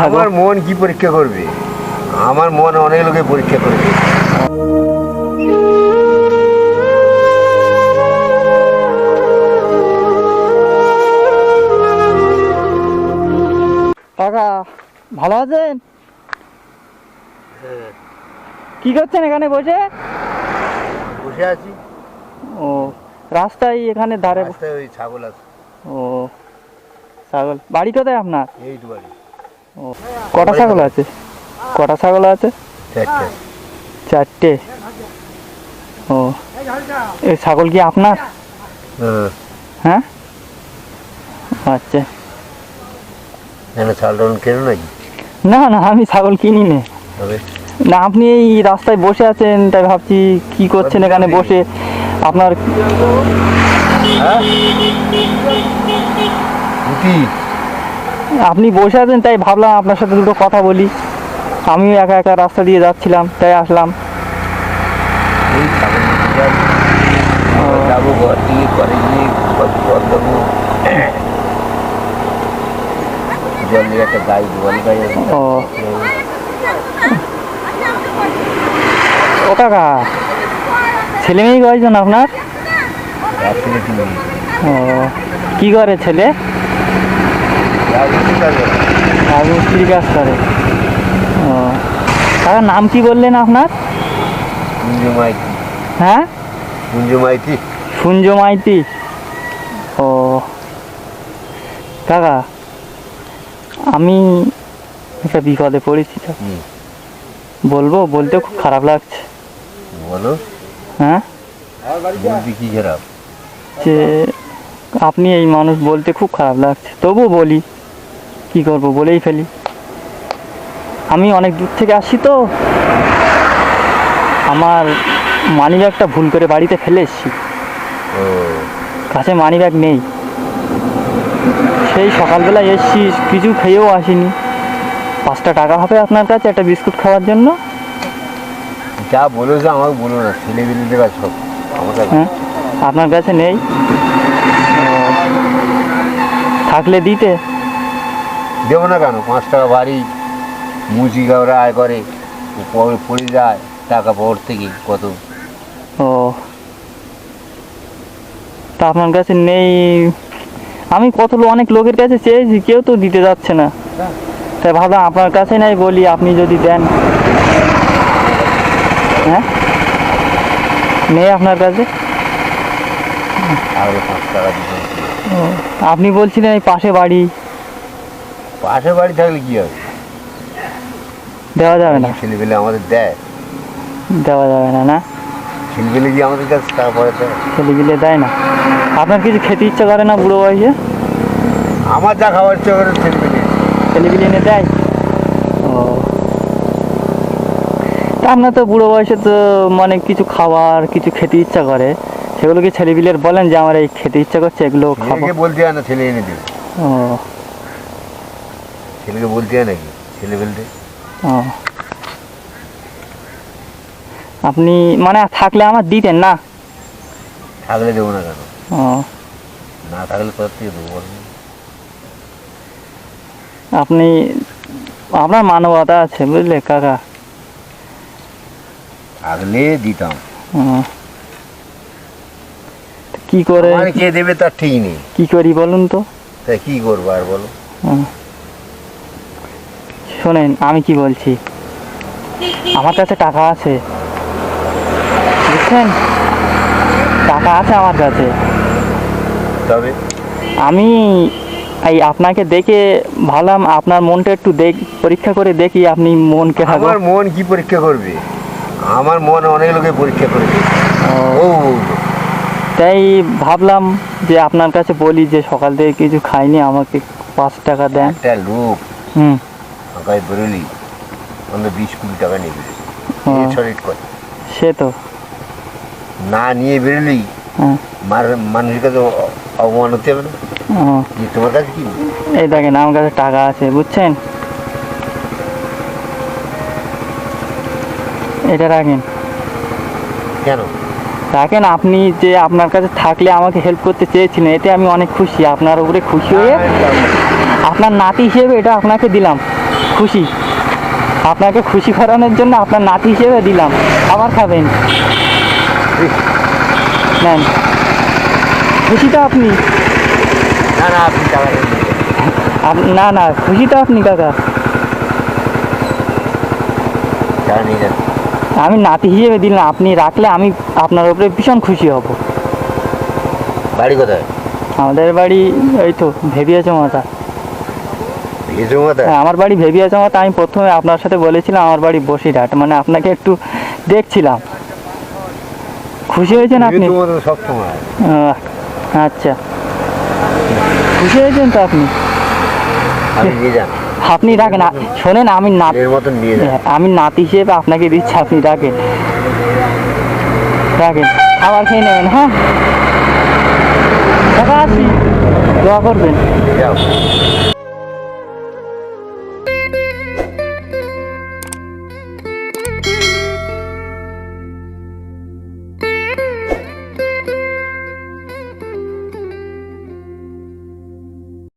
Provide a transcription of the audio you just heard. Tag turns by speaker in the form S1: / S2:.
S1: আমার মন কি পরীক্ষা করবে? আমার মন অনেক লোকে পরীক্ষা করবে।
S2: কাকা ভালো আছেন? কি করছেন এখানে বসে?
S1: বসে আছি।
S2: ও রাস্তায় এখানে ধারে
S1: রাস্তায় ওই ছাগল আছে।
S2: ও ছাগল, বাড়ি কোথায় আপনার?
S1: এই তো বাড়ি।
S2: ও কটা ছাগল আছে? কটা ছাগল আছে?
S1: চারটে।
S2: চারটে। ও এই ছাগল কি আপনার? হ্যাঁ আচ্ছা।
S1: ছাগল কেন নাকি?
S2: না না আমি ছাগল কিনি নে।
S1: তবে
S2: না আপনি এই রাস্তায় বসে আছেন তাই ভাবছি কি করছেন এখানে বসে। আপনার আপনি বসে আছেন তাই ভাবলাম আপনার সাথে দুটো কথা বলি। আমিও একা একা রাস্তা দিয়ে যাচ্ছিলাম তাই আসলাম।
S1: এই ছাগল যাবো ঘর দিয়ে করে গিয়ে দেবো জল দিয়ে একটা গাই জল গাই।
S2: ও ও কাকা ছেলে মেয়ে কয়জন আপনার? ও কি করে ছেলে? রাজমিস্ত্রি কাজ করে। ও কাকার নাম কি বললেন আপনার?
S1: কুঞ্জু মাইতি।
S2: হ্যাঁ
S1: কুঞ্জু মাইতি।
S2: কুঞ্জু মাইতি। ও কাকা আমি একটা বিপদে পড়েছি তো, বলবো? বলতে খুব খারাপ লাগছে।
S1: বলো।
S2: হ্যাঁ
S1: বলতে কি খারাপ?
S2: যে আপনি এই মানুষ, বলতে খুব খারাপ লাগছে তবুও বলি, কি করব বলেই ফেলি। আমি অনেক দূর থেকে আসি তো, আমার মানিব্যাগটা ভুল করে বাড়িতে ফেলে এসেছি।
S1: ও
S2: কাছে মানিব্যাগ নেই। সেই সকালবেলা এসেছি, কিছু খেয়েও আসিনি। 5টা টাকা হবে আপনার কাছে একটা বিস্কুট খাওয়ার জন্য?
S1: যা বলেছো আমাকে বলো না, ছেলেপিলেদের কাছে সব আমার কাছে।
S2: হ্যাঁ আপনার কাছে নেই? থাকলে দিতে।
S1: দেবো না কেন? 5 টাকা বাড়ি মুচি ওরা আয় করে, পড়ে যায় টাকা পর থেকে কত।
S2: ও তা আপনার কাছে নেই? আমি অনেক লোকের কাছে চেয়েছি, কেউ তো দিতে যাচ্ছে না। তাই ভাবলাম আপনার কাছে নাই বলি, আপনি যদি দেন। হ্যাঁ নেই আপনার কাছে?
S1: আরো 5 টাকা দিতে।
S2: ও আপনি বলছিলেন এই পাশে বাড়ি।
S1: পাশে বাড়ি থাকলে কি হবে?
S2: দেওয়া যাবে না?
S1: ছেলেপেলে আমাদের দেয়?
S2: দেওয়া যাবে না? না
S1: ছেলেপেলে কি আমাদের কাছে তারপরে দেয়?
S2: ছেলেপিলে দেয় না? আপনার কিছু খেতে ইচ্ছা করে না বুড়ো বয়সে?
S1: আমার যা খাবার ইচ্ছে করে
S2: ছেলেপিলে এনে দেয়? ও তা আপনার তো বুড়ো বয়সে তো মানে কিছু খাবার, কিছু খেতে ইচ্ছা করে, সেগুলো কি ছেলেপিলের বলেন যে আমার এই খেতে ইচ্ছা করছে, এগুলো খাবো?
S1: বলতে হয় না, ছেলে এনে দেবে।
S2: ও
S1: ছেলেকে বলতে হয় নাকি ছেলে ফেলতে?
S2: ও আপনি মানে থাকলে আমার দিতেন না?
S1: থাকলে দেবো না কেন?
S2: ও
S1: না থাকলে কোথা থেকে দেবো বল?
S2: আপনি, আপনার মানবতা আছে বুঝলে কাকা।
S1: থাকলে দিতাম।
S2: ও কি করে
S1: কে দেবে তার ঠিক নেই।
S2: কি করি বলুন তো?
S1: তাই কি করবো আর বলো?
S2: শোনেন আমি কি বলছি, আমার কাছে টাকা আছে বুঝছেন, টাকা আছে আমার কাছে।
S1: তবে
S2: আমি এই আপনাকে দেখে ভাবলাম আপনার মনটা একটু পরীক্ষা করে দেখি, আপনি মন কেমন।
S1: আমার মন কি পরীক্ষা করবে? আমার মন অনেক লোকে পরীক্ষা করবে। ও
S2: তাই ভাবলাম যে আপনার কাছে বলি যে সকাল থেকে কিছু খাইনি, আমাকে 5 টাকা দেন।
S1: একটা লোক আমাকে বেরোলি অন্তত 20-20 টাকা নেবে।
S2: সে তো
S1: না নিয়ে বেরোলি মানুষের কাছে অপমান হতে হবে না? তোমার কাছে কি?
S2: এই দেখেন আমার কাছে টাকা আছে বুঝছেন, এটা রাখেন।
S1: কেন
S2: রাখেন? আপনি যে আপনার কাছে থাকলে আমাকে হেল্প করতে চেয়েছিলেন, এতে আমি অনেক খুশি। আপনার উপরে খুশি হয়ে আপনার নাতি হিসেবে এটা আপনাকে দিলাম। খুশি, আপনাকে খুশি করানোর জন্য আপনার নাতি হিসেবে দিলাম, আবার খাবেন, নেন। খুশি তো আপনি?
S1: না না, আপনি টাকা দেন না।
S2: না না, খুশি তো আপনি কাকা?
S1: টাকা নিয়ে যান।
S2: আমি নাতি হিসেবে দিলাম, আপনি রাখলে আমি আপনার উপরে ভীষণ খুশি হব।
S1: বাড়ি কোথায়?
S2: আমাদের বাড়ি এই তো ভেবিয়া জমাতা।
S1: ভিজুমাতা?
S2: হ্যাঁ, আমার বাড়ি ভেবিয়া জমাতা। আমি প্রথমে আপনার সাথে বলেছিলাম আমার বাড়ি বসিরহাট, মানে আপনাকে একটু দেখছিলাম। খুশি হয়েছেন আপনি?
S1: ভিজুমাতা সব সময়।
S2: আচ্ছা, খুশি হয়েছেন তো আপনি?
S1: আপনি নিয়ে যান,
S2: আপনি রাখেন, শোনেন আমি না,
S1: এর মতন নিয়ে যান।
S2: আমি নাতি হিসেবে আপনাকে দিচ্ছি, আপনি রাখেন, রাখেন, খাবার খেয়ে নেবেন। হ্যাঁ টাকা আছি, দোয়া করবেন।
S1: যাও।